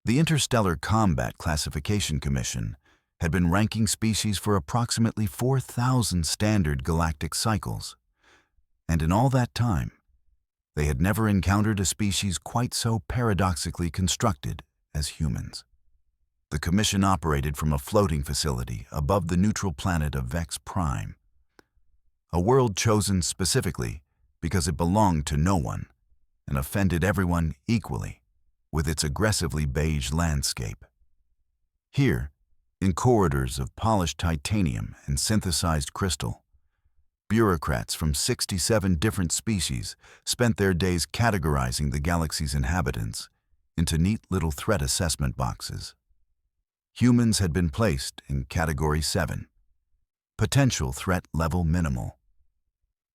The Interstellar Combat Classification Commission had been ranking species for approximately 4,000 standard galactic cycles, and in all that time, they had never encountered a species quite so paradoxically constructed as humans. The Commission operated from a floating facility above the neutral planet of Vex Prime, a world chosen specifically because it belonged to no one and offended everyone equally with its aggressively beige landscape. Here, in corridors of polished titanium and synthesized crystal, bureaucrats from 67 different species spent their days categorizing the galaxy's inhabitants into neat little threat assessment boxes. Humans had been placed in Category 7, Potential Threat Level Minimal.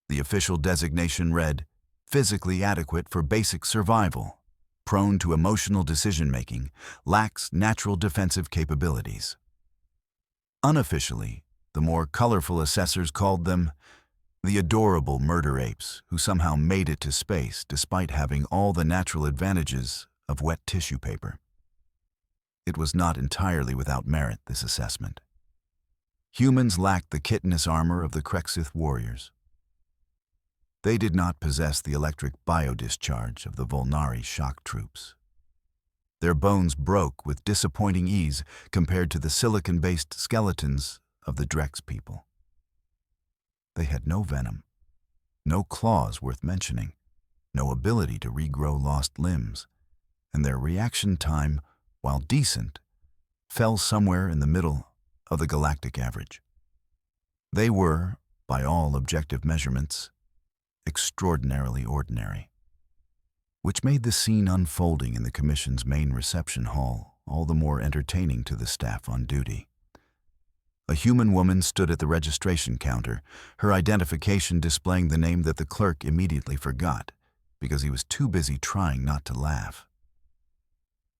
The official designation read, physically adequate for basic survival, prone to emotional decision-making, lacks natural defensive capabilities. Unofficially, the more colorful assessors called them the adorable murder apes who somehow made it to space despite having all the natural advantages of wet tissue paper. It was not entirely without merit, this assessment. Humans lacked the chitinous armor of the Krexith warriors. They did not possess the electric biodischarge of the Volnari shock troops. Their bones broke with disappointing ease compared to the silicon-based skeletons of the Drex people. They had no venom, no claws worth mentioning, no ability to regrow lost limbs, and their reaction time, while decent, fell somewhere in the middle of the galactic average. They were, by all objective measurements, extraordinarily ordinary, which made the scene unfolding in the Commission's main reception hall all the more entertaining to the staff on duty. A human woman stood at the registration counter, her identification displaying the name that the clerk immediately forgot because he was too busy trying not to laugh.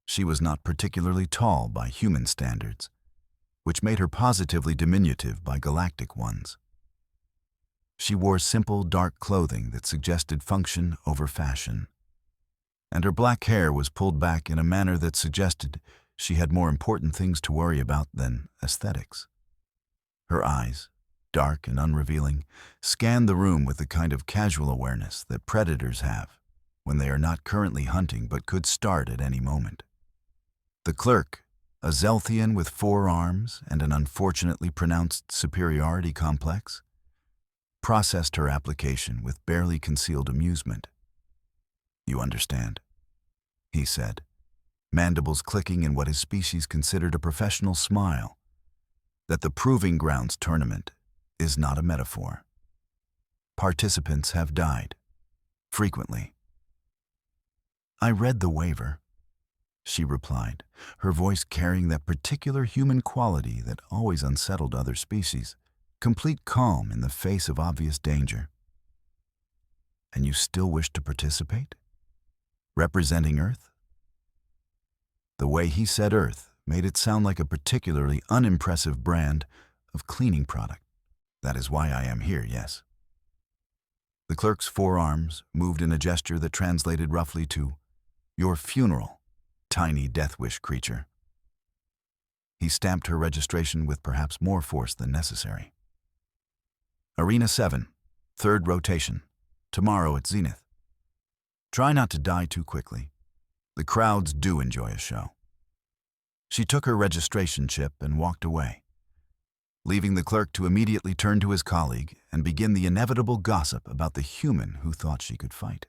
She was not particularly tall by human standards, which made her positively diminutive by galactic ones. She wore simple, dark clothing that suggested function over fashion, and her black hair was pulled back in a manner that suggested she had more important things to worry about than aesthetics. Her eyes, dark and unrevealing, scanned the room with the kind of casual awareness that predators have when they are not currently hunting but could start at any moment. The clerk, a Zelthian with 4 arms and an unfortunately pronounced superiority complex, processed her application with barely concealed amusement. "You understand," he said, mandibles clicking in what his species considered a professional smile, "that the Proving Grounds tournament is not a metaphor. Participants have died, frequently." "I read the waiver," she replied, her voice carrying that particular human quality that always unsettled other species, complete calm in the face of obvious danger. "And you still wish to participate? Representing Earth?" The way he said Earth made it sound like a particularly unimpressive brand of cleaning product. "That is why I am here, yes." The clerk's forearms moved in a gesture that translated roughly to, "Your funeral, tiny death wish creature." He stamped her registration with perhaps more force than necessary. "Arena 7, 3rd rotation, tomorrow at Zenith. Try not to die too quickly. The crowds do enjoy a show." She took her registration chip and walked away, leaving the clerk to immediately turn to his colleague and begin the inevitable gossip about the human who thought she could fight.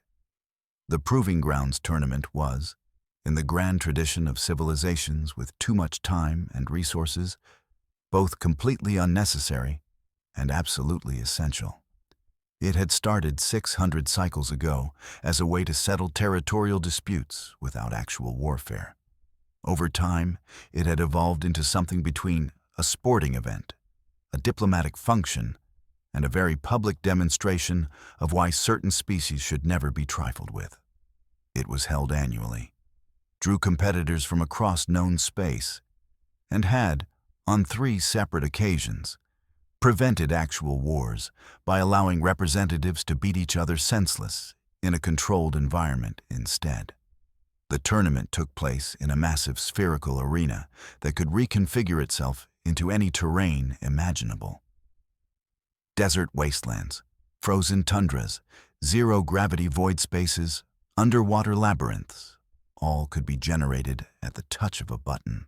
The Proving Grounds tournament was, in the grand tradition of civilizations with too much time and resources, both completely unnecessary and absolutely essential. It had started 600 cycles ago as a way to settle territorial disputes without actual warfare. Over time, it had evolved into something between a sporting event, a diplomatic function, and a very public demonstration of why certain species should never be trifled with. It was held annually, drew competitors from across known space, and had, on 3 separate occasions, prevented actual wars by allowing representatives to beat each other senseless in a controlled environment instead. The tournament took place in a massive spherical arena that could reconfigure itself into any terrain imaginable. Desert wastelands, frozen tundras, zero-gravity void spaces, underwater labyrinths, all could be generated at the touch of a button.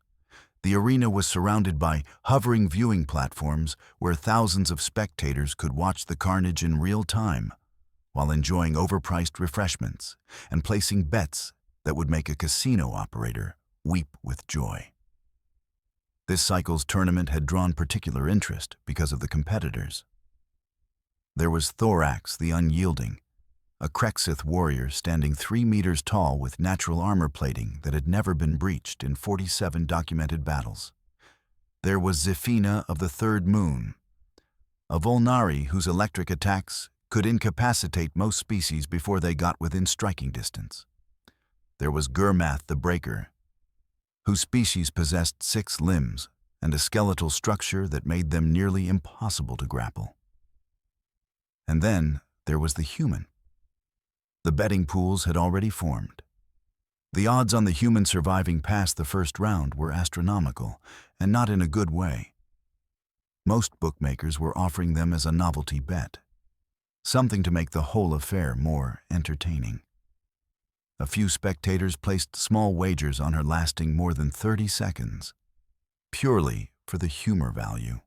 The arena was surrounded by hovering viewing platforms where thousands of spectators could watch the carnage in real time while enjoying overpriced refreshments and placing bets that would make a casino operator weep with joy. This cycle's tournament had drawn particular interest because of the competitors. There was Thorax the Unyielding, a Krexith warrior standing 3 meters tall with natural armor plating that had never been breached in 47 documented battles. There was Zefina of the Third Moon, a Volnari whose electric attacks could incapacitate most species before they got within striking distance. There was Gurmath the Breaker, whose species possessed 6 limbs and a skeletal structure that made them nearly impossible to grapple. And then there was the human. The betting pools had already formed. The odds on the human surviving past the first round were astronomical, and not in a good way. Most bookmakers were offering them as a novelty bet, something to make the whole affair more entertaining. A few spectators placed small wagers on her lasting more than 30 seconds, purely for the humor value.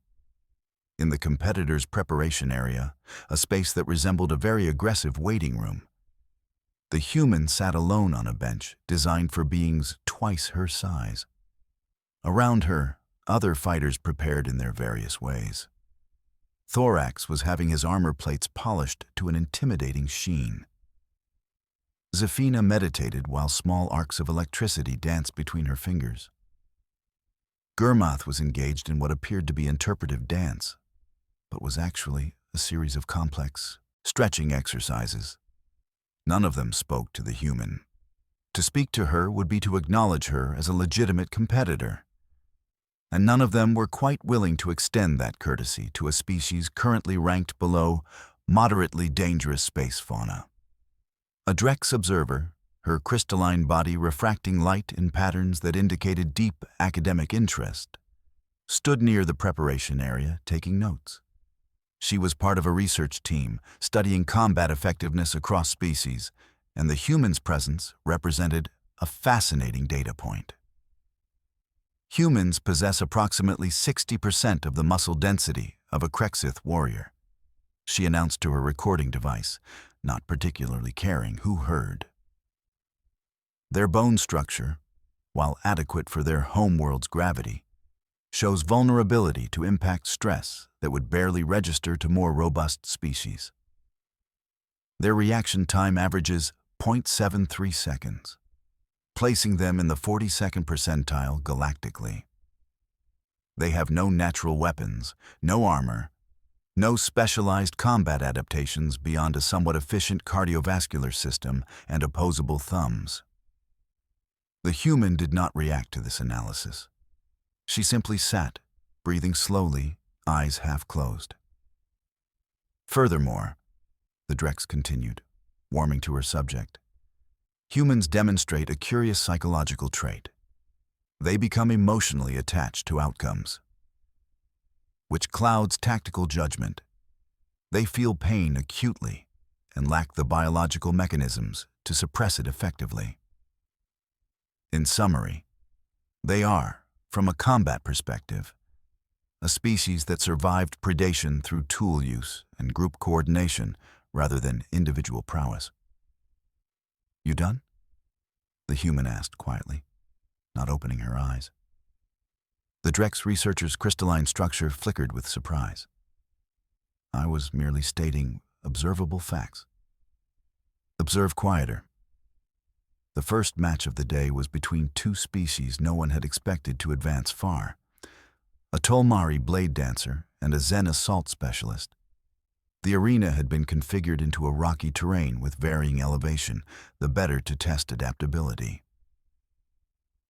In the competitors' preparation area, a space that resembled a very aggressive waiting room, the human sat alone on a bench designed for beings twice her size. Around her, other fighters prepared in their various ways. Thorax was having his armor plates polished to an intimidating sheen. Zefina meditated while small arcs of electricity danced between her fingers. Gurmath was engaged in what appeared to be interpretive dance, but was actually a series of complex stretching exercises. None of them spoke to the human. To speak to her would be to acknowledge her as a legitimate competitor. And none of them were quite willing to extend that courtesy to a species currently ranked below moderately dangerous space fauna. A Drex observer, her crystalline body refracting light in patterns that indicated deep academic interest, stood near the preparation area taking notes. She was part of a research team studying combat effectiveness across species, and the human's presence represented a fascinating data point. Humans possess approximately 60% of the muscle density of a Krexith warrior, she announced to her recording device, not particularly caring who heard. Their bone structure, while adequate for their homeworld's gravity, shows vulnerability to impact stress that would barely register to more robust species. Their reaction time averages 0.73 seconds, placing them in the 42nd percentile galactically. They have no natural weapons, no armor, no specialized combat adaptations beyond a somewhat efficient cardiovascular system and opposable thumbs. The human did not react to this analysis. She simply sat, breathing slowly, eyes half closed. Furthermore, the Drex continued, warming to her subject, humans demonstrate a curious psychological trait. They become emotionally attached to outcomes, which clouds tactical judgment. They feel pain acutely and lack the biological mechanisms to suppress it effectively. In summary, they are, from a combat perspective, a species that survived predation through tool use and group coordination rather than individual prowess. You done? The human asked quietly, not opening her eyes. The Drex researcher's crystalline structure flickered with surprise. I was merely stating observable facts. Observe quieter. The first match of the day was between 2 species no one had expected to advance far, a Tolmari blade dancer and a Zen assault specialist. The arena had been configured into a rocky terrain with varying elevation, the better to test adaptability.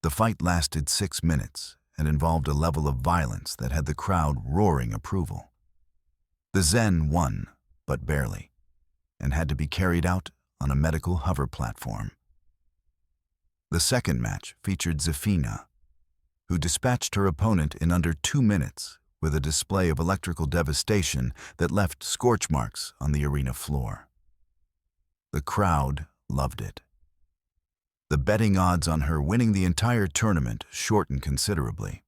The fight lasted 6 minutes and involved a level of violence that had the crowd roaring approval. The Zen won, but barely, and had to be carried out on a medical hover platform. The second match featured Zefina, who dispatched her opponent in under 2 minutes with a display of electrical devastation that left scorch marks on the arena floor. The crowd loved it. The betting odds on her winning the entire tournament shortened considerably.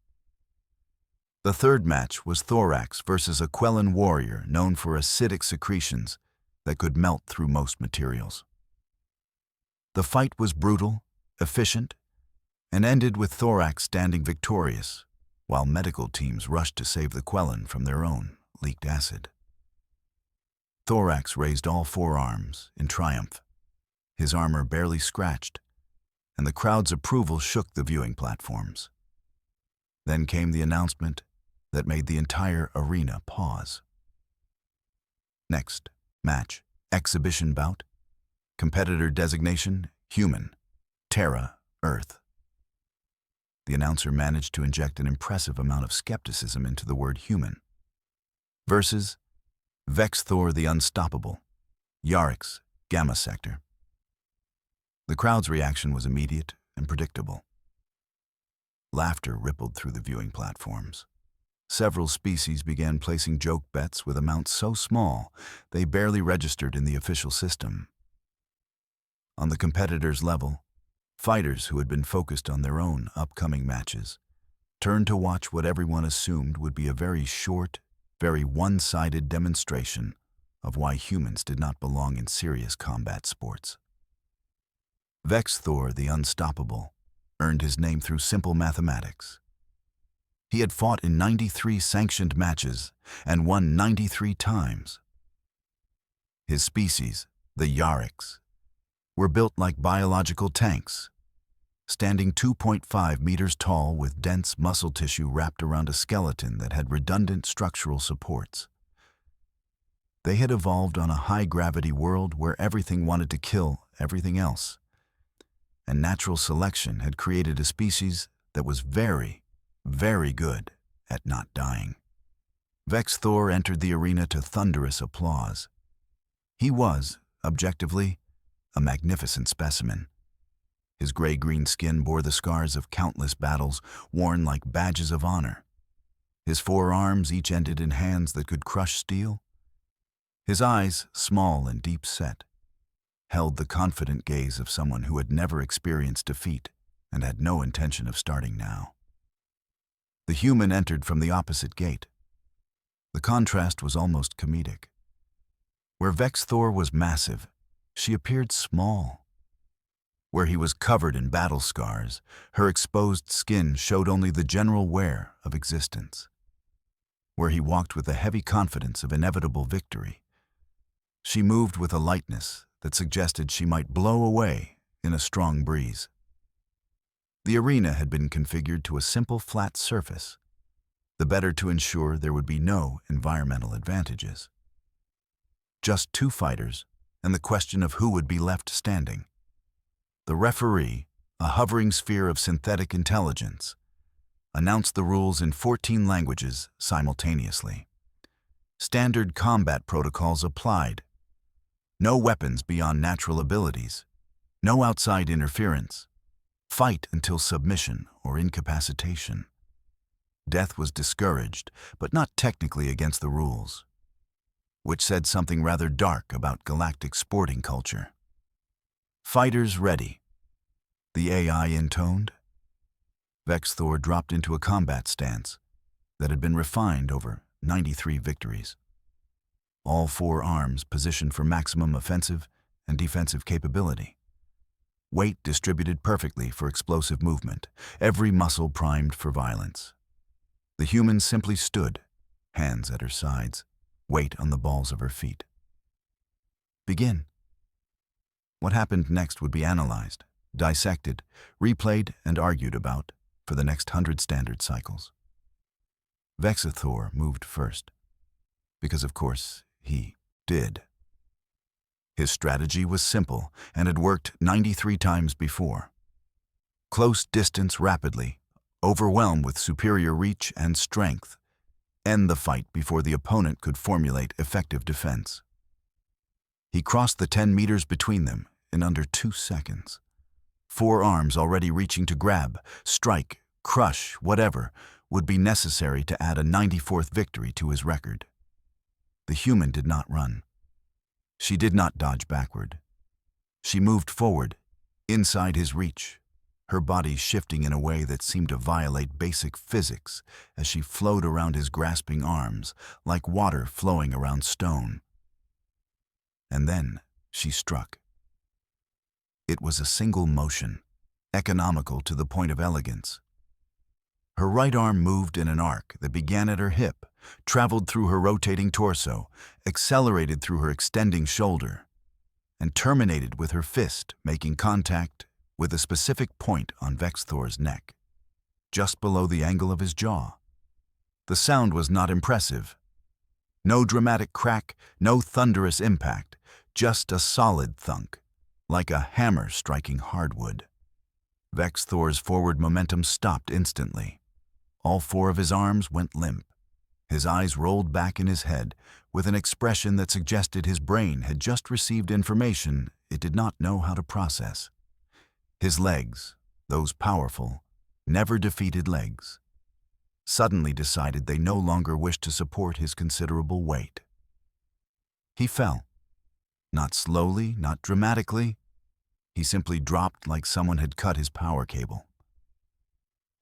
The third match was Thorax versus a Quellan warrior known for acidic secretions that could melt through most materials. The fight was brutal, efficient, and ended with Thorax standing victorious, while medical teams rushed to save the Quellan from their own leaked acid. Thorax raised all 4 arms in triumph, his armor barely scratched, and the crowd's approval shook the viewing platforms. Then came the announcement that made the entire arena pause. Next match, exhibition bout, competitor designation, human, Terra, Earth. The announcer managed to inject an impressive amount of skepticism into the word human. Versus Vexthor the Unstoppable, Yarix, Gamma Sector. The crowd's reaction was immediate and predictable. Laughter rippled through the viewing platforms. Several species began placing joke bets with amounts so small they barely registered in the official system. On the competitors' level, fighters who had been focused on their own upcoming matches turned to watch what everyone assumed would be a very short, very one-sided demonstration of why humans did not belong in serious combat sports. Vexthor the Unstoppable earned his name through simple mathematics. He had fought in 93 sanctioned matches and won 93 times. His species, the Yarix, were built like biological tanks, standing 2.5 meters tall with dense muscle tissue wrapped around a skeleton that had redundant structural supports. They had evolved on a high-gravity world where everything wanted to kill everything else, and natural selection had created a species that was very, very good at not dying. Vexthor entered the arena to thunderous applause. He was, objectively, a magnificent specimen. His gray-green skin bore the scars of countless battles worn like badges of honor. His 4 arms each ended in hands that could crush steel. His eyes, small and deep-set, held the confident gaze of someone who had never experienced defeat and had no intention of starting now. The human entered from the opposite gate. The contrast was almost comedic. Where Vexthor was massive, she appeared small. Where he was covered in battle scars, her exposed skin showed only the general wear of existence. Where he walked with the heavy confidence of inevitable victory, she moved with a lightness that suggested she might blow away in a strong breeze. The arena had been configured to a simple flat surface, the better to ensure there would be no environmental advantages. Just 2 fighters, and the question of who would be left standing. The referee, a hovering sphere of synthetic intelligence, announced the rules in 14 languages simultaneously. Standard combat protocols applied. No weapons beyond natural abilities. No outside interference. Fight until submission or incapacitation. Death was discouraged, but not technically against the rules, which said something rather dark about galactic sporting culture. Fighters ready. The AI intoned. Vexthor dropped into a combat stance that had been refined over 93 victories. All 4 arms positioned for maximum offensive and defensive capability. Weight distributed perfectly for explosive movement, every muscle primed for violence. The human simply stood, hands at her sides, weight on the balls of her feet. Begin. What happened next would be analyzed, dissected, replayed, and argued about for the next 100 standard cycles. Vexthor moved first, because of course he did. His strategy was simple and had worked 93 times before. Close distance rapidly, overwhelm with superior reach and strength, end the fight before the opponent could formulate effective defense. He crossed the 10 meters between them in under 2 seconds, 4 arms already reaching to grab, strike, crush, whatever would be necessary to add a 94th victory to his record. The human did not run. She did not dodge backward. She moved forward, inside his reach, her body shifting in a way that seemed to violate basic physics as she flowed around his grasping arms like water flowing around stone. And then she struck. It was a single motion, economical to the point of elegance. Her right arm moved in an arc that began at her hip, traveled through her rotating torso, accelerated through her extending shoulder, and terminated with her fist, making contact with a specific point on Vexthor's neck, just below the angle of his jaw. The sound was not impressive. No dramatic crack, no thunderous impact, just a solid thunk, like a hammer striking hardwood. Vexthor's forward momentum stopped instantly. All 4 of his arms went limp. His eyes rolled back in his head with an expression that suggested his brain had just received information it did not know how to process. His legs, those powerful, never-defeated legs, suddenly decided they no longer wished to support his considerable weight. He fell. Not slowly, not dramatically. He simply dropped like someone had cut his power cable.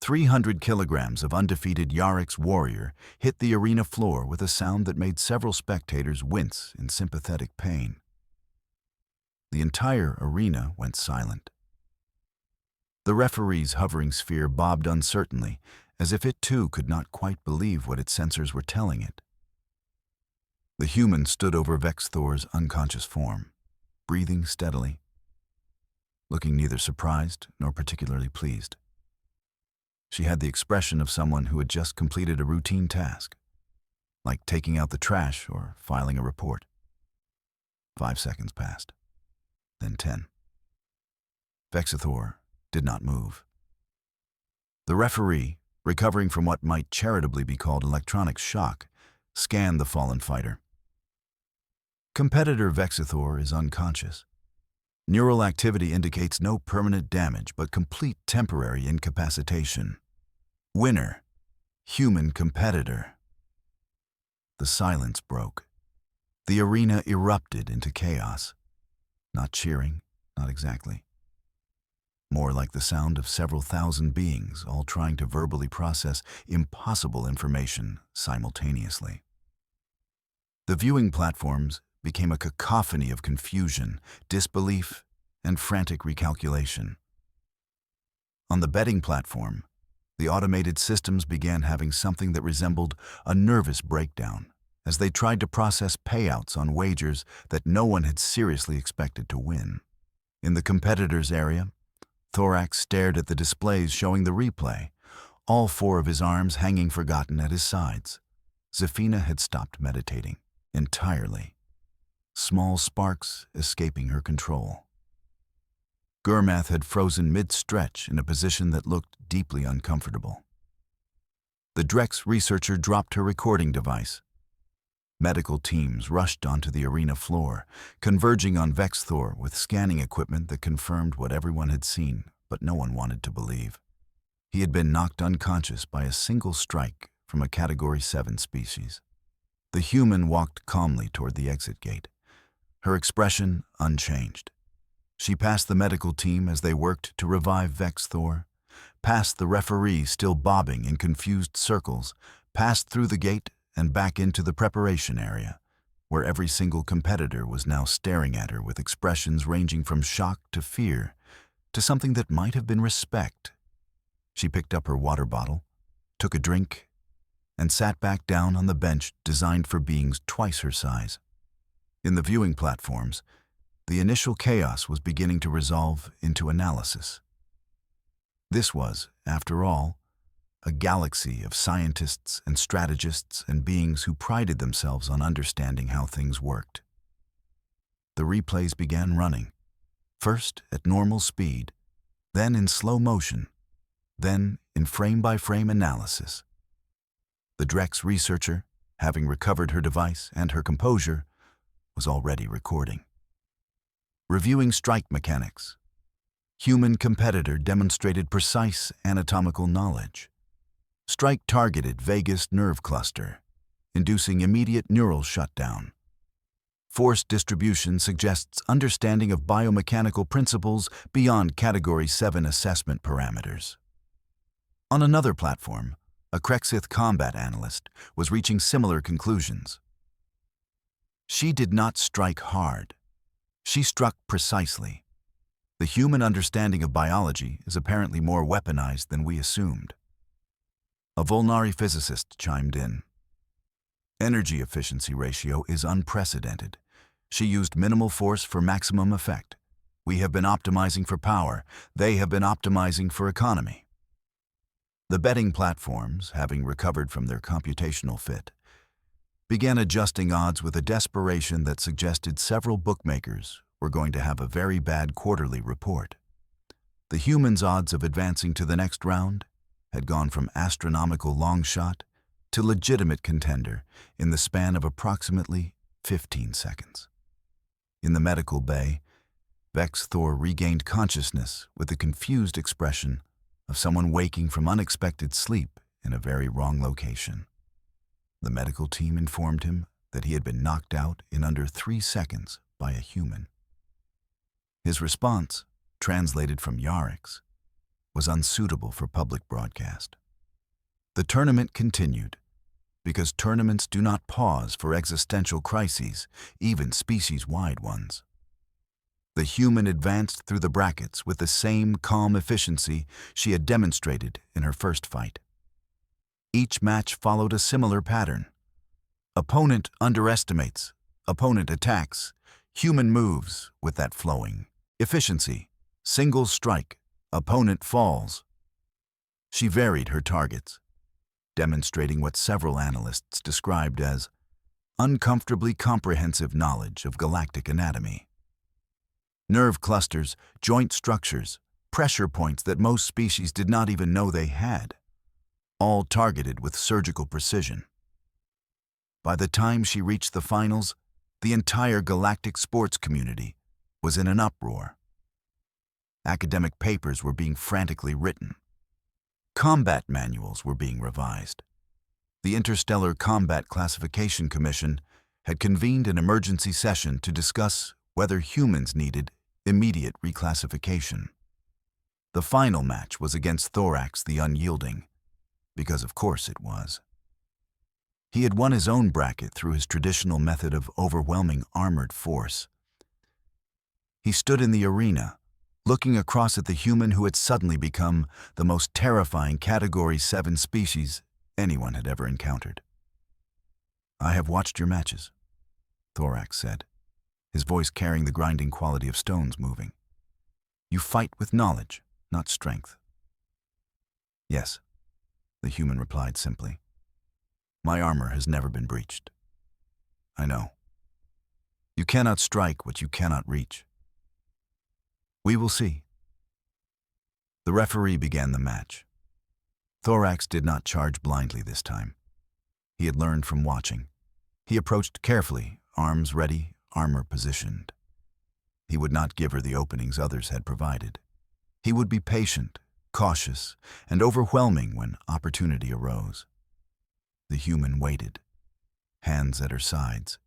300 kilograms of undefeated Yarik's warrior hit the arena floor with a sound that made several spectators wince in sympathetic pain. The entire arena went silent. The referee's hovering sphere bobbed uncertainly, as if it too could not quite believe what its sensors were telling it. The human stood over Vexthor's unconscious form, breathing steadily, looking neither surprised nor particularly pleased. She had the expression of someone who had just completed a routine task, like taking out the trash or filing a report. 5 seconds passed, then 10. Vexthor did not move. The referee, recovering from what might charitably be called electronic shock, scanned the fallen fighter. Competitor Vexthor is unconscious. Neural activity indicates no permanent damage but complete temporary incapacitation. Winner, human competitor. The silence broke. The arena erupted into chaos. Not cheering, not exactly. More like the sound of several thousand beings all trying to verbally process impossible information simultaneously. The viewing platforms became a cacophony of confusion, disbelief, and frantic recalculation. On the betting platform, the automated systems began having something that resembled a nervous breakdown as they tried to process payouts on wagers that no one had seriously expected to win. In the competitors' area, Thorax stared at the displays showing the replay, all 4 of his arms hanging forgotten at his sides. Zafina had stopped meditating entirely, small sparks escaping her control. Gurmath had frozen mid-stretch in a position that looked deeply uncomfortable. The Drex researcher dropped her recording device. Medical teams rushed onto the arena floor, converging on Vexthor with scanning equipment that confirmed what everyone had seen, but no one wanted to believe. He had been knocked unconscious by a single strike from a Category 7 species. The human walked calmly toward the exit gate, her expression unchanged. She passed the medical team as they worked to revive Vexthor, past the referee still bobbing in confused circles, passed through the gate and back into the preparation area, where every single competitor was now staring at her with expressions ranging from shock to fear to something that might have been respect. She picked up her water bottle, took a drink, and sat back down on the bench designed for beings twice her size. In the viewing platforms, the initial chaos was beginning to resolve into analysis. This was, after all, a galaxy of scientists and strategists and beings who prided themselves on understanding how things worked. The replays began running, first at normal speed, then in slow motion, then in frame-by-frame analysis. The Drex researcher, having recovered her device and her composure, was already recording. Reviewing strike mechanics. human competitor demonstrated precise anatomical knowledge. Strike targeted vagus nerve cluster, inducing immediate neural shutdown. Force distribution suggests understanding of biomechanical principles beyond Category 7 assessment parameters. On another platform, a Krexith combat analyst was reaching similar conclusions. She did not strike hard. She struck precisely. The human understanding of biology is apparently more weaponized than we assumed. A Volnari physicist chimed in. Energy efficiency ratio is unprecedented. She used minimal force for maximum effect. We have been optimizing for power. They have been optimizing for economy. The betting platforms, having recovered from their computational fit, began adjusting odds with a desperation that suggested several bookmakers were going to have a very bad quarterly report. The humans' odds of advancing to the next round had gone from astronomical long shot to legitimate contender in the span of approximately 15 seconds. In the medical bay, Vex Thor regained consciousness with the confused expression of someone waking from unexpected sleep in a very wrong location. The medical team informed him that he had been knocked out in under 3 seconds by a human. His response, translated from Yarix, was unsuitable for public broadcast. The tournament continued, because tournaments do not pause for existential crises, even species-wide ones. The human advanced through the brackets with the same calm efficiency she had demonstrated in her first fight. Each match followed a similar pattern. Opponent underestimates, opponent attacks, human moves with that flowing efficiency, single strike, opponent falls. She varied her targets, demonstrating what several analysts described as uncomfortably comprehensive knowledge of galactic anatomy. Nerve clusters, joint structures, pressure points that most species did not even know they had, all targeted with surgical precision. By the time she reached the finals, the entire galactic sports community was in an uproar. Academic papers were being frantically written. Combat manuals were being revised. The Interstellar Combat Classification Commission had convened an emergency session to discuss whether humans needed immediate reclassification. The final match was against Thorax the Unyielding, because of course it was. He had won his own bracket through his traditional method of overwhelming armored force. He stood in the arena, looking across at the human who had suddenly become the most terrifying Category 7 species anyone had ever encountered. "I have watched your matches," Thorax said, his voice carrying the grinding quality of stones moving. "You fight with knowledge, not strength." "Yes," the human replied simply. "My armor has never been breached." "I know. You cannot strike what you cannot reach." "We will see." The referee began the match. Thorax did not charge blindly this time. He had learned from watching. He approached carefully, arms ready, armor positioned. He would not give her the openings others had provided. He would be patient, cautious, and overwhelming when opportunity arose. The human waited, hands at her sides,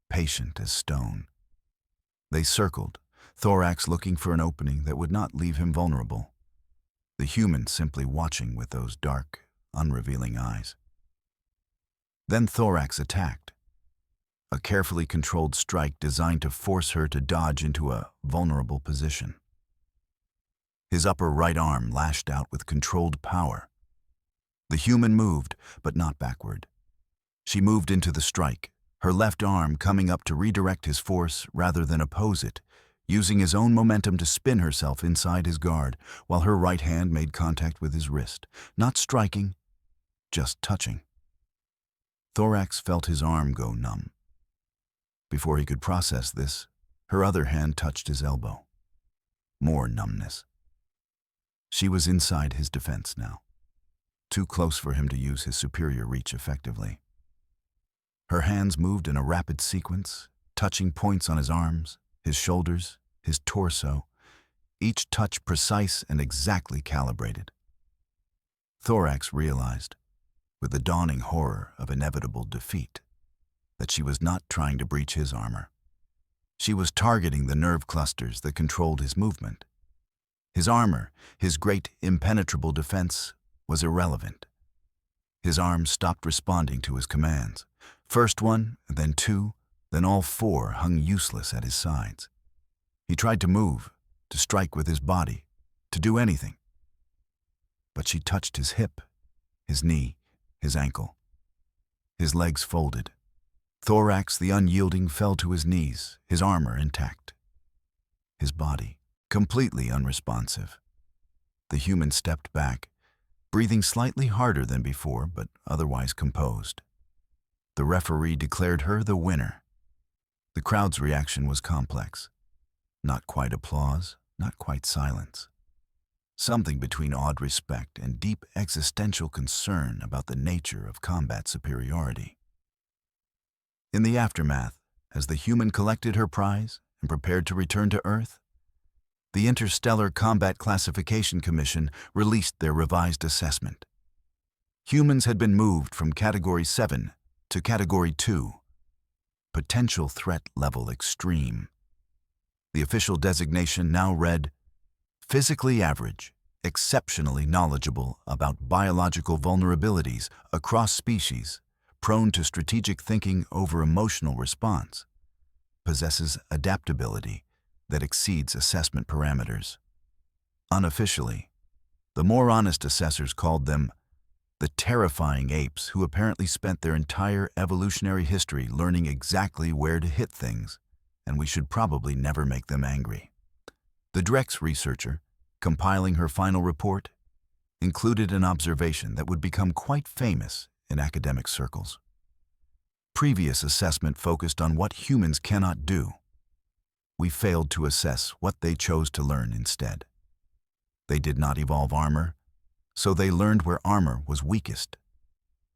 patient as stone. They circled, Thorax looking for an opening that would not leave him vulnerable. The human simply watching with those dark, unrevealing eyes. Then Thorax attacked. A carefully controlled strike designed to force her to dodge into a vulnerable position. His upper right arm lashed out with controlled power. The human moved, but not backward. She moved into the strike, her left arm coming up to redirect his force rather than oppose it, using his own momentum to spin herself inside his guard, while her right hand made contact with his wrist, not striking, just touching. Thorax felt his arm go numb. Before he could process this, her other hand touched his elbow. More numbness. She was inside his defense now, too close for him to use his superior reach effectively. Her hands moved in a rapid sequence, touching points on his arms, his shoulders, his torso, each touch precise and exactly calibrated. Thorax realized, with the dawning horror of inevitable defeat, that she was not trying to breach his armor. She was targeting the nerve clusters that controlled his movement. His armor, his great impenetrable defense, was irrelevant. His arms stopped responding to his commands. First one, then two, then all four hung useless at his sides. He tried to move, to strike with his body, to do anything. But she touched his hip, his knee, his ankle. His legs folded. Thorax, the unyielding, fell to his knees, his armor intact. His body, completely unresponsive. The human stepped back, breathing slightly harder than before, but otherwise composed. The referee declared her the winner. The crowd's reaction was complex. Not quite applause, not quite silence. Something between awed respect and deep existential concern about the nature of combat superiority. In the aftermath, as the human collected her prize and prepared to return to Earth, the Interstellar Combat Classification Commission released their revised assessment. Humans had been moved from Category 7 to Category 2, Potential Threat Level Extreme. The official designation now read, physically average, exceptionally knowledgeable about biological vulnerabilities across species, prone to strategic thinking over emotional response, possesses adaptability that exceeds assessment parameters. Unofficially, the more honest assessors called them the terrifying apes who apparently spent their entire evolutionary history learning exactly where to hit things, and we should probably never make them angry. The Drex researcher, compiling her final report, included an observation that would become quite famous in academic circles. Previous assessment focused on what humans cannot do. We failed to assess what they chose to learn instead. They did not evolve armor, so they learned where armor was weakest.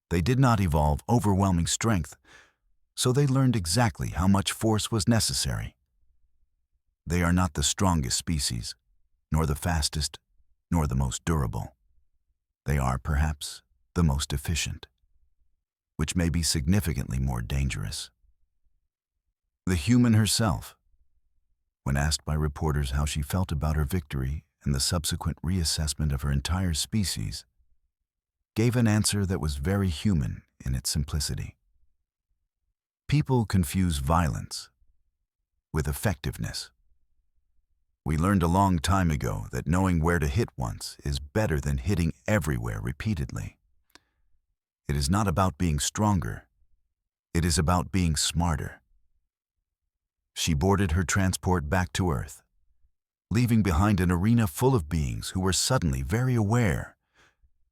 They did not evolve overwhelming strength, so they learned exactly how much force was necessary. They are not the strongest species, nor the fastest, nor the most durable. They are, perhaps, the most efficient, which may be significantly more dangerous. The human herself, when asked by reporters how she felt about her victory and the subsequent reassessment of her entire species, gave an answer that was very human in its simplicity. People confuse violence with effectiveness. We learned a long time ago that knowing where to hit once is better than hitting everywhere repeatedly. It is not about being stronger. It is about being smarter. She boarded her transport back to Earth, leaving behind an arena full of beings who were suddenly very aware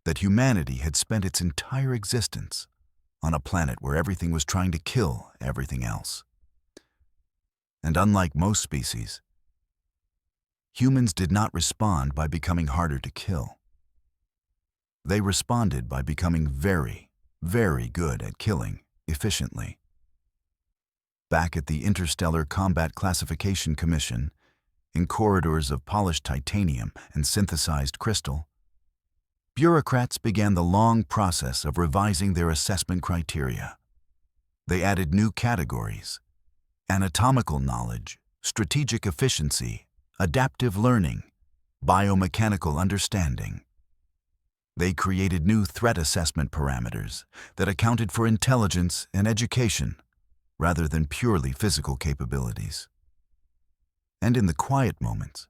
that humanity had spent its entire existence on a planet where everything was trying to kill everything else. And unlike most species, humans did not respond by becoming harder to kill. They responded by becoming very, very good at killing efficiently. Back at the Interstellar Combat Classification Commission, in corridors of polished titanium and synthesized crystal, bureaucrats began the long process of revising their assessment criteria. They added new categories: anatomical knowledge, strategic efficiency, adaptive learning, biomechanical understanding. They created new threat assessment parameters that accounted for intelligence and education rather than purely physical capabilities. And in the quiet moments,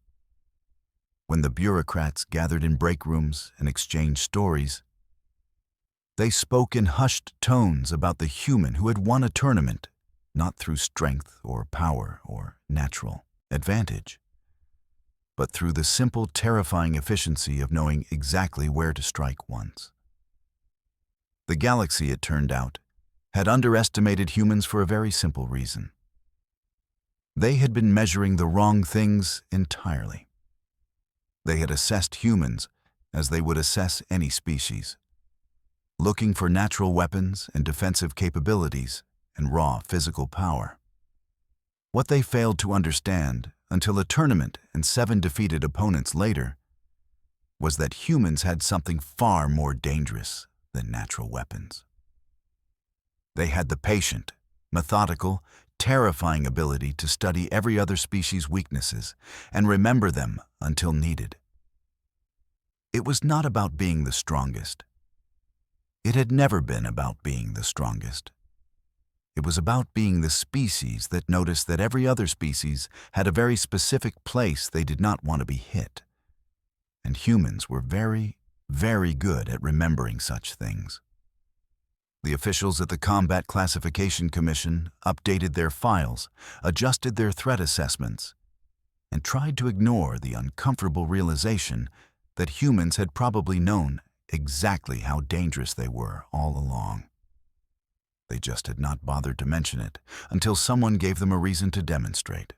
when the bureaucrats gathered in break rooms and exchanged stories, they spoke in hushed tones about the human who had won a tournament, not through strength or power or natural advantage, but through the simple, terrifying efficiency of knowing exactly where to strike once. The galaxy, it turned out, had underestimated humans for a very simple reason. They had been measuring the wrong things entirely. They had assessed humans as they would assess any species, looking for natural weapons and defensive capabilities and raw physical power. What they failed to understand until a tournament and 7 defeated opponents later, was that humans had something far more dangerous than natural weapons. They had the patient, methodical, terrifying ability to study every other species' weaknesses and remember them until needed. It was not about being the strongest. It had never been about being the strongest. It was about being the species that noticed that every other species had a very specific place they did not want to be hit. And humans were very, very good at remembering such things. The officials at the Combat Classification Commission updated their files, adjusted their threat assessments, and tried to ignore the uncomfortable realization that humans had probably known exactly how dangerous they were all along. They just had not bothered to mention it until someone gave them a reason to demonstrate.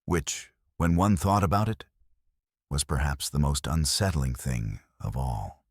Which, when one thought about it, was perhaps the most unsettling thing of all.